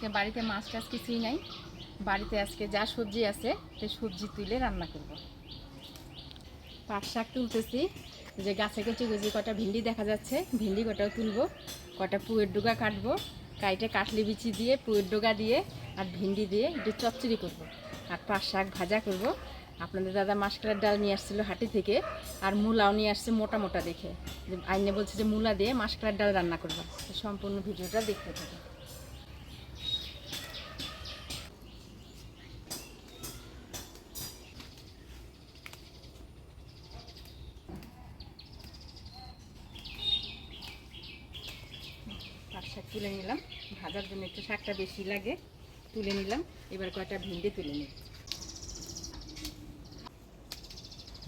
আজকে বাড়িতে মাছ টাছ কিছুই নাই, বাড়িতে আজকে যা সবজি আছে সেই সবজি তুলে রান্না করব। পাট শাক তুলতেছি, যে গাছে কুচি কুচি কটা ভিন্ডি দেখা যাচ্ছে, ভিন্ডি কটাও তুলবো, কটা পুয়ের ডোগা কাটবো, কাইটে কাটলি বিচি দিয়ে পুয়ের ডোগা দিয়ে আর ভিন্ডি দিয়ে একটু চচ্চড়ি করব। আর পাট শাক ভাজা করব। আপনাদের দাদা মাসকলার ডাল নিয়ে আসছিলো হাটি থেকে, আর মূলাও নিয়ে আসছে মোটা মোটা দেখে, যে আইনে বলছে যে মূলা দিয়ে মাসকলার ডাল রান্না করবো। সম্পূর্ণ ভিডিওটা দেখতে থাকো। পাট শাক তুলে নিলাম, ভাজার জন্য একটু শাকটা বেশি লাগে, তুলে নিলাম। এবার কয়টা ভিন্ডি তুলে নিই।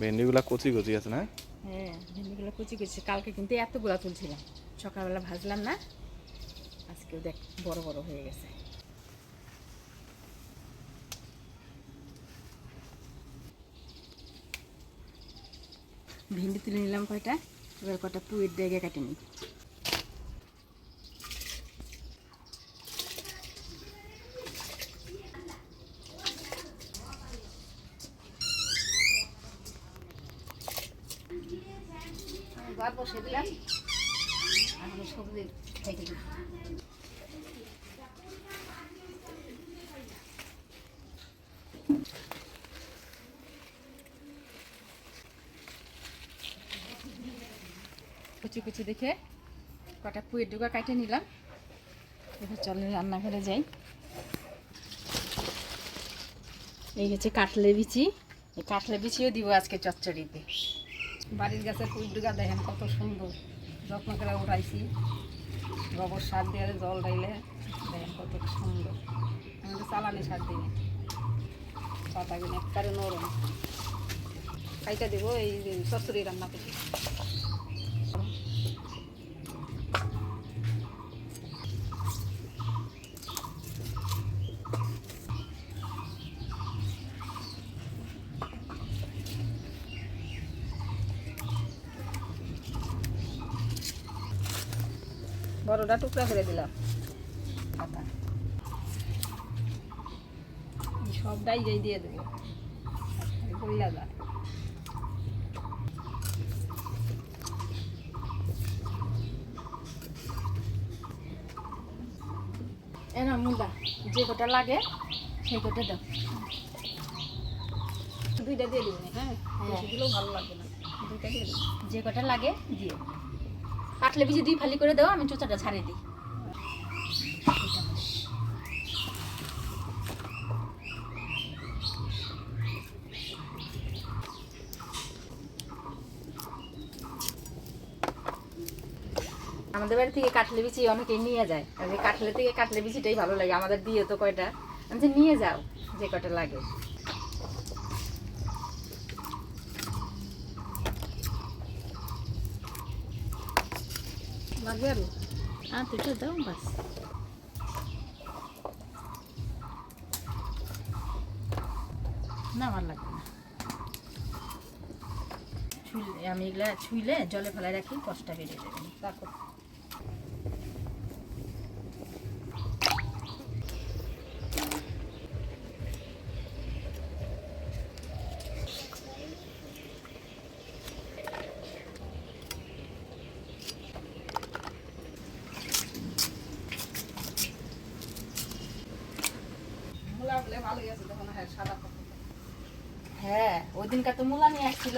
ভেন্ডিগুলা কচি কচি আছে না? হ্যাঁ, ভিন্ডিগুলো কুচি কুচি, কালকে কিন্তু এতগুলো তুলছিলাম, সকালবেলা ভাজলাম না, আজকেও দেখ বড় বড় হয়ে গেছে। ভিন্ডি তুলে নিলাম কয়টা, এবার কটা পুয়ের ডেগে কেটে নিই। ভাত বসে দিলাম, এখন সবজি থেকে দিই। কুচি কুচি দেখে কটা পুয়ের ডোগা কাটে নিলাম। এবার চলে রান্নাঘরে যাই। এই হচ্ছে কাটলে বিচি, এই কাটলে বিচিও দিব আজকে চচ্চড়িতে। বাড়ির গাছের পুয়ের ডোগা দেখেন কত সুন্দর, যত্ন করে উঠাইছি, গোবর সার দিয়ে জল ডাইলে দেখেন কত সুন্দর। আমি তো চালানি সার দিই, পাতাগুলো একবারে নরম। খাইটা দেবো এই চচ্চড়ি রান্না করছি। বড়টা টুকরা করে দিলাম, পাতা সবটাই যেই দিয়ে দেবো, গইলা যায়। এনা মুদা যে কটা লাগে সেই কটা দাও, দুইটা দিয়ে দিবি। হ্যাঁ, দিলেও ভালো লাগবে না, দুইটা দিয়ে দিবি, যে কটা লাগে দিয়ে। কাটলে বিচি দুই ফালি করে দাও, আমি চোচাটা ছাড়িয়ে দিই। আমাদের বাড়ি থেকে কাটলে বিচি অনেকেই নিয়ে যায়, আর এই কাটলে থেকে কাটলে বিচিটাই ভালো লাগে আমাদের, দিয়ে তো কয়টা আমি নিয়ে যাও যে কটা লাগে। লাগবে আরো তুই দাও বাস। না আমার লাগবে না, ছুইলে আমি এগুলা ছুইলে জলে ফেলায় রাখি, কষ্টটা বেরিয়ে যাবে। তারপর হ্যাঁ, ওই দিনকার তো মূলা নিয়ে আসছিল,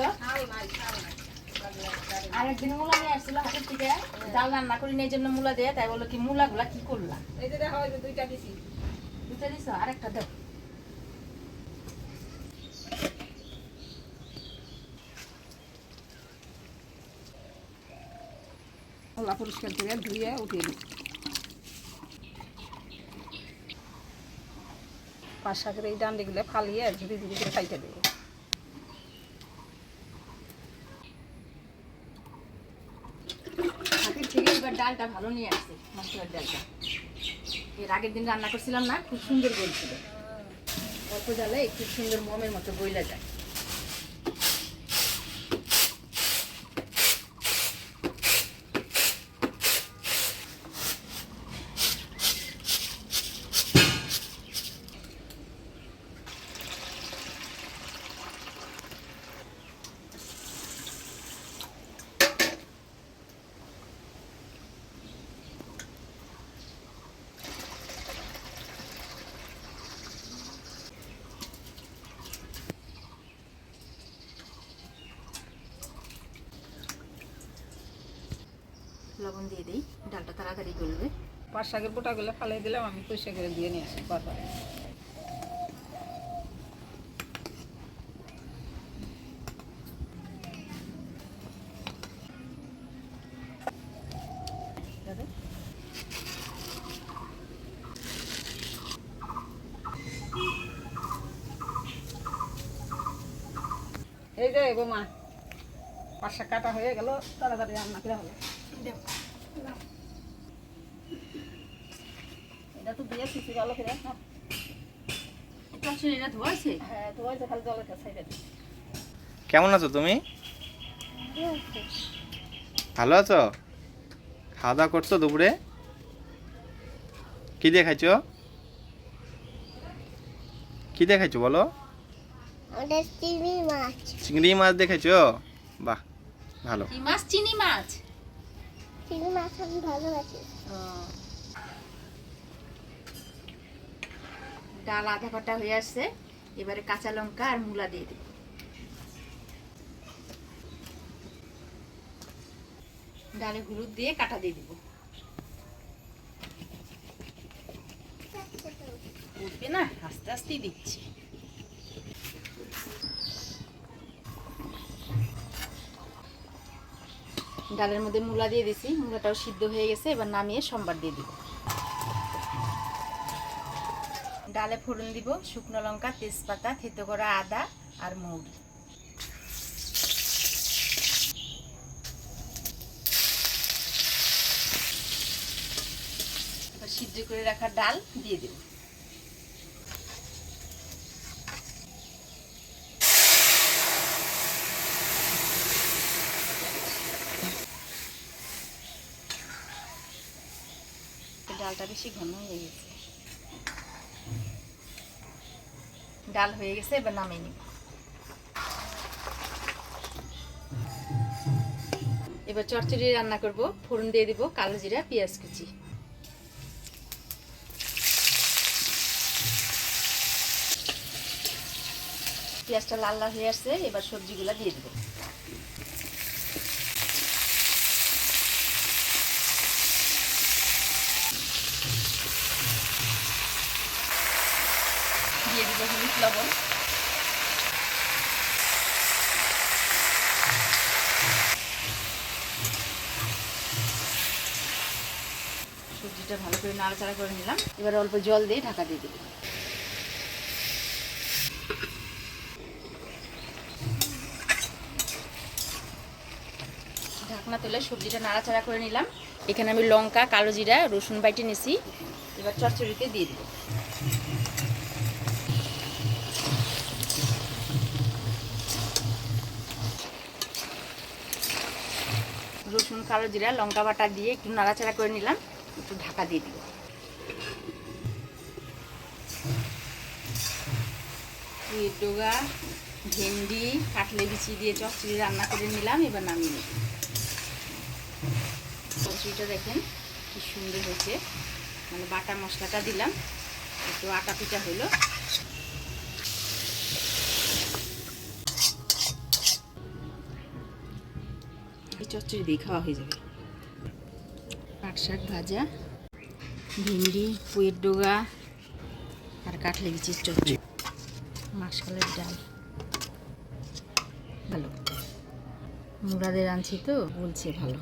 আরেকদিন মূলা নিয়ে আসছিল হাটের থেকে, ডাল রান্না করি এই জন্য মূলা দেয়, তাই বলো কি মূলা গুলা কি করলাম। এই যে দেখো দুইটা দিছি, দুইটা দিছ, আরেকটা দাও। মূলা পরিষ্কার করে ধুয়ে উঠিয়ে দিই। পাঁচ শাকের এই ডান্ডিগুলো ফালিয়ে ধীরে ধীরে করে খাইতে দেবো। হাতের থেকে এবার ডালটা ভালো নিয়ে আসছে, মশলার ডালটা। এর আগের দিন রান্না করছিলাম না, খুব সুন্দর বলছিল, অল্প জালে খুব সুন্দর মোমের মতো বইলা যায়। লবণ দিয়ে দিই, ডালটা তাড়াতাড়ি গলবে। পাট শাকের বোটাগুলো ফালাই দিলাম, আমি পরিষ্কার করে দিয়ে নিয়ে আসি পরপর। এই যে বৌমা, পাট শাক কাটা হয়ে গেল, তাড়াতাড়ি রান্না করে হলো। এটা তো দিয়ে শিশি ভালো করে। চচ্চড়িটা ধোয়া আছে? হ্যাঁ, তো ওই যে খালি জলের কাছে ছেড়ে দিই। কেমন আছো তুমি? ভালো আছো? খাওয়া দাওয়া করছো দুপুরে? কি দিয়ে খাইছো? কি দিয়ে খাইছো বলো? চিংড়ি মাছ। চিংড়ি মাছ দিয়ে খাইছো? বাহ, ভালো। কি মাছ? চিনি মাছ। চিংড়ি মাছ আমি ভালোবাসি। ডাল আধা কটা হয়ে আসছে, এবারে কাঁচা লঙ্কা আর মূলা দিয়ে দিই। ডালে হলুদ দিয়ে কাটা দিয়ে দিব। উঠবে না, আস্তে আস্তেই দিচ্ছি। ডালের মধ্যে মূলা দিয়ে দিছি, মূলাটাও সিদ্ধ হয়ে গেছে, এবার নামিয়ে সম্বার দিয়ে দিব। ডালে ফোড়ন দিব শুকনো লঙ্কা, তেজপাতা, থেতো করা আদা আর মৌরি। এবার সিদ্ধ করে রাখা ডাল দিয়ে দেব। ডালটা বেশি ঘন হয়ে গেছে। ডাল হয়ে গেছে, এবার নামিয়ে নিব। এবার চচ্চড়ি রান্না করব। ফোড়ন দিয়ে দিব কালো জিরা, পেঁয়াজ কুচি। পেঁয়াজটা লাল লাল হয়ে আসছে, এবার সবজিগুলো দিয়ে দিব। দিয়ে দিব হলুদ, লবণ। সবজিটা ভালো করে নাড়াচাড়া করে নিলাম, এবার অল্প জল দিয়ে ঢাকা দিয়ে দিলাম। ঢাকনা তুলে সবজিটা নাড়াচাড়া করে নিলাম। এখানে আমি লঙ্কা, কালো জিরা, রসুন বাইটে নিছি, এবার চচ্চড়িতে দিয়ে দিব। রসুন, কালো জিরা, লঙ্কা বাটা দিয়ে একটু নাড়াচাড়া করে নিলাম, একটু ঢাকা দিয়ে দিব। পুঁইয়ের ডগা, ভেন্ডি, কাটলে বিচি দিয়ে চচ্চড়ি রান্না করে নিলাম, এবার নামিয়ে নেব। চচ্চড়িটা দেখেন কি সুন্দর হয়েছে, মানে বাটা মশলাটা দিলাম, একটু আটা পিঠা হলো। এই চচ্চড়ি দিয়ে খাওয়া হয়ে যাবে। পাট শাক ভাজা, ভেন্ডি, পুঁইয়ের ডগা আর কাটলে বিচির চচ্চড়ি, মাসকালের ডাল। ভালো, মুরাদের আনছি তো বলছে ভালো।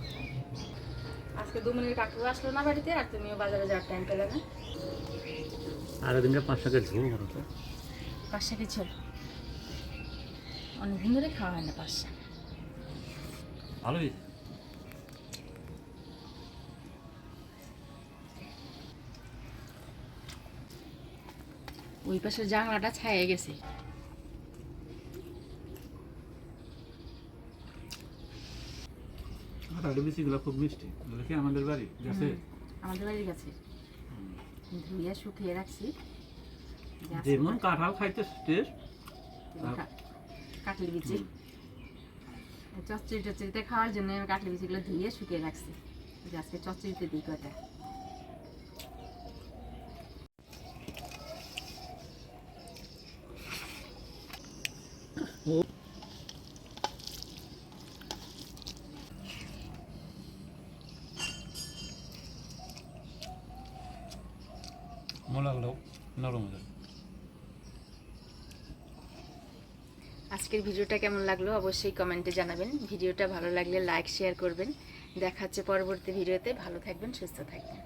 আজকে 2 মিনিট কাকু আসলো না বাড়িতে, আর তুমিও বাজারে যাওয়ার টাইম পেলে না। আর দিনটা 5 টাকার ঝোল করো তো। পাট শাকের ঝোল অনেকদিন ধরে খাওয়া হয় না। পাট শাক ভালো হয়েছে। ওই পাশের জানলাটা ছায়ে গেছে। কাঁঠালের বিচিগুলো খুব মিষ্টি। এগুলো কি আমাদের বাড়ি গাছে? আমাদের বাড়ির কাছে ধুইয়া শুকিয়ে রাখছি। যেমন কাঁঠাল খাইতে টেস্ট, কাটলি বিচি চচ্চড়ি টচ্চড়িতে খাওয়ার জন্য আমি কাটলি বিচিগুলো ধুইয়ে শুকিয়ে রাখছি, যে আজকে চচ্চড়িতে দিই কয়টা। আজকের ভিডিওটা কেমন লাগলো অবশ্যই কমেন্টে জানাবেন। ভিডিওটা ভালো লাগলে লাইক শেয়ার করবেন। দেখা হচ্ছে পরবর্তী ভিডিওতে। ভালো থাকবেন, সুস্থ থাকবেন।